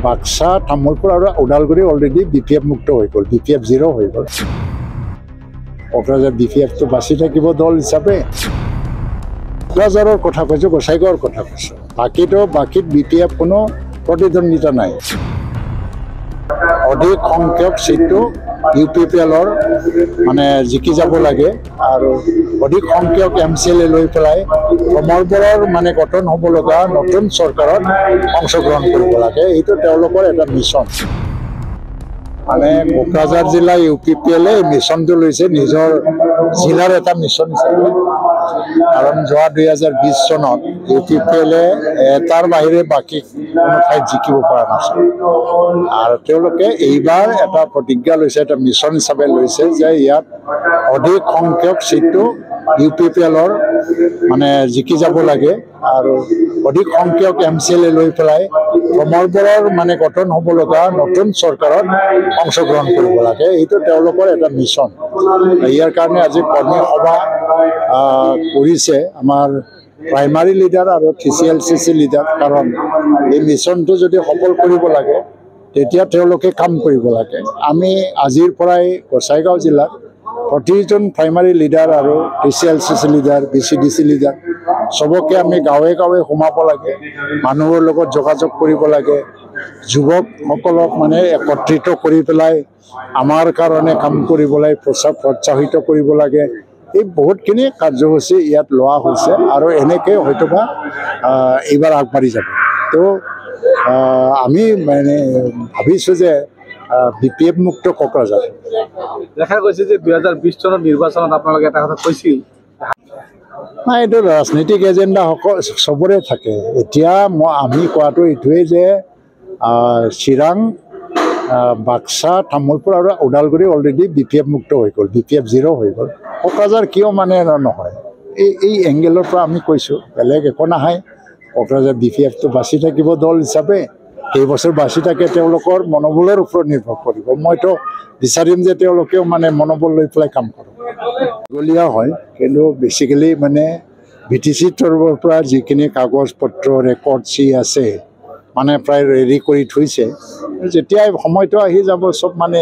বাক্সা তামোলপুৰ আৰু Udalguri already BPF মুক্ত হৈ গ'ল, BPF 0 হৈ গ'ল। কোকৰাঝাৰ BPFটো বাচি থাকিব দল হিচাপে। কোকৰাঝাৰৰ কথা কৈছোঁ, গোসাইগাঁৱৰ কথা কৈছোঁ। বাকীত BPF কোনো প্ৰতিদ্বন্দ্বিতা নাই। অধিক সংখ্যক সিটটো UPPLৰ মানে জিকি যাব লাগে আৰু অধিক সংখ্যক MCLA লৈ পেলাই সমৰবৰৰ মানে গঠন হ'ব লগা নতুন চৰকাৰত অংশগ্ৰহণ কৰিব লাগে। এইটো তেওঁলোকৰ এটা মিছন। মানে কোকৰাঝাৰ জিলা UPPLে মিছনটো লৈছে নিজৰ জিলাৰ এটা মিছন হিচাপে। কাৰণ যোৱা 2020 চনত UPPLে তাৰ বাহিৰে বাকী কোনো ঠাইত জিকিব পৰা নাছিল আৰু তেওঁলোকে এইবাৰ এটা প্ৰতিজ্ঞা লৈছে, এটা মিছন হিচাপে লৈছে যে ইয়াত অধিক সংখ্যক সিটটো UPPLৰ মানে জিকি যাব লাগে আৰু অধিক সংখ্যক MCLA লৈ পেলাই সমৰবৰৰ মানে গঠন হ'ব লগা নতুন চৰকাৰত অংশগ্ৰহণ কৰিব লাগে। এইটো তেওঁলোকৰ এটা মিছন। ইয়াৰ কাৰণে আজি কৰ্মী সভা কৰিছে আমাৰ প্ৰাইমাৰী লিডাৰ আৰু TCLCC লিডাৰ। কাৰণ এই মিছনটো যদি সফল কৰিব লাগে তেতিয়া তেওঁলোকে কাম কৰিব লাগে। আমি আজিৰ পৰাই গোসাইগাঁও জিলাত প্ৰতিজন প্ৰাইমাৰী লিডাৰ আৰু TCLCC লিডাৰ, BCDC লিডাৰ চবকে আমি গাঁৱে গাঁৱে সোমাব লাগে, মানুহৰ লগত যোগাযোগ কৰিব লাগে, যুৱকসকলক মানে একত্ৰিত কৰি পেলাই আমাৰ কাৰণে কাম কৰিবলৈ প্ৰোৎসাহিত কৰিব লাগে। এই বহুতখিনি কাৰ্যসূচী ইয়াত লোৱা হৈছে আৰু এনেকৈ হয়তোবা এইবাৰ আগবাঢ়ি যাব। তো আমি মানে ভাবিছোঁ যে BPF মুক্ত কোকৰাঝাৰ। দেখা গৈছে যে 2020 চনৰ নিৰ্বাচনত আপোনালোকে এটা কথা কৈছিল। নাই, এইটো ৰাজনৈতিক এজেণ্ডা চবৰে থাকে। এতিয়া আমি কোৱাটো এইটোৱেই যে চিৰাং, বাক্সা, তামোলপুৰ আৰু ওদালগুৰি অলৰেডি BPF মুক্ত হৈ গ'ল, BPF 0 হৈ গ'ল। কোকৰাঝাৰ কিয় মানে নহয়, এই এংগেলৰ পৰা আমি কৈছোঁ, বেলেগ একো নাহে। কোকৰাঝাৰ BPFটো বাচি থাকিব দল হিচাপে। কেইবছৰ বাচি থাকে তেওঁলোকৰ মনোবলৰ ওপৰত নিৰ্ভৰ কৰিব। মইতো বিচাৰিম যে তেওঁলোকেও মানে মনোবল লৈ পেলাই কাম কৰক। দলীয় হয়, কিন্তু বেচিকেলি মানে VTC তৰফৰ পৰা যিখিনি কাগজ পত্ৰ ৰেকৰ্ড আছে মানে প্ৰায় ৰেডি কৰি থৈছে। যেতিয়াই সময়টো আহি যাব চব মানে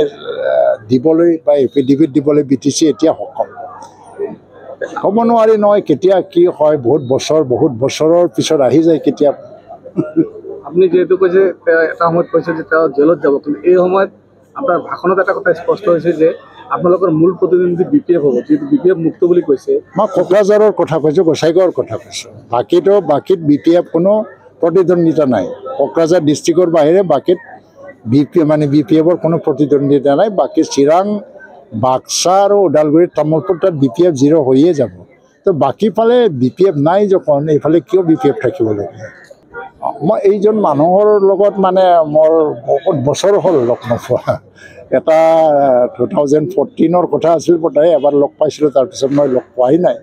দিবলৈ বা এফিডেভিট দিবলৈ BTC এতিয়া সক্ষম। ক'ব নোৱাৰি নহয় কেতিয়া কি হয়, বহুত বছৰৰ পিছত আহি যায় কেতিয়া। আপুনি যেহেতু কৈছে এটা সময়ত কৈছে যে তেওঁ জেলত যাব, কিন্তু এই সময়ত আপোনাৰ ভাষণত এটা কথা স্পষ্ট হৈছে যে আপোনালোকৰ মূল প্ৰতিদ্বন্দ্বী BPF হ'ব, যিহেতু BPF মুক্ত বুলি কৈছে। মই কোকৰাঝাৰৰ কথা কৈছোঁ, গোসাইগাঁৱৰ কথা কৈছোঁ। বাকীত BPF কোনো প্ৰতিদ্বন্দ্বিতা নাই। কোকৰাঝাৰ ডিষ্ট্ৰিক্টৰ বাহিৰে বাকীত BPFৰ কোনো প্ৰতিদ্বন্দ্বিতা নাই। বাকী চিৰাং, বাক্সা আৰু ওদালগুৰি, তামোলপুৰ তাত BPF 0 হৈয়ে যাব। তো বাকীফালে BPF নাই যখন এইফালে কিয় BPF থাকিব লাগে? মই এইজন মানুহৰ লগত মানে মোৰ বহুত বছৰ হ'ল লগ নোপোৱা। এটা 2014ৰ কথা আছিল বোধহয়, এবাৰ লগ পাইছিলোঁ, তাৰপিছত মই লগ পোৱাই নাই।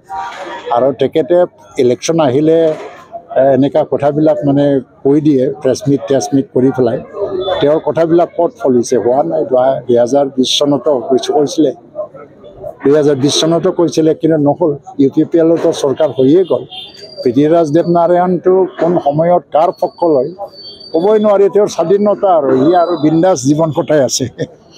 আৰু তেখেতে ইলেকশ্যন আহিলে এনেকুৱা কথাবিলাক মানে কৈ দিয়ে, প্ৰেছ মিট কৰি পেলাই। তেওঁৰ কথাবিলাক ক'ত ফলিছে? হোৱা নাই। 2020 চনতো কৈছিলে, 2020 চনতো কৈছিলে, কিন্তু নহ'ল। UPPLতো চৰকাৰ হৈয়ে গ'ল। পৃথ্বীৰাজ দেৱনাৰায়ণটো কোন সময়ত কাৰ পক্ষ লয় ক'বই নোৱাৰি। তেওঁৰ স্বাধীনতা আৰু ই আৰু বিন্দাছ জীৱন কটাই আছে।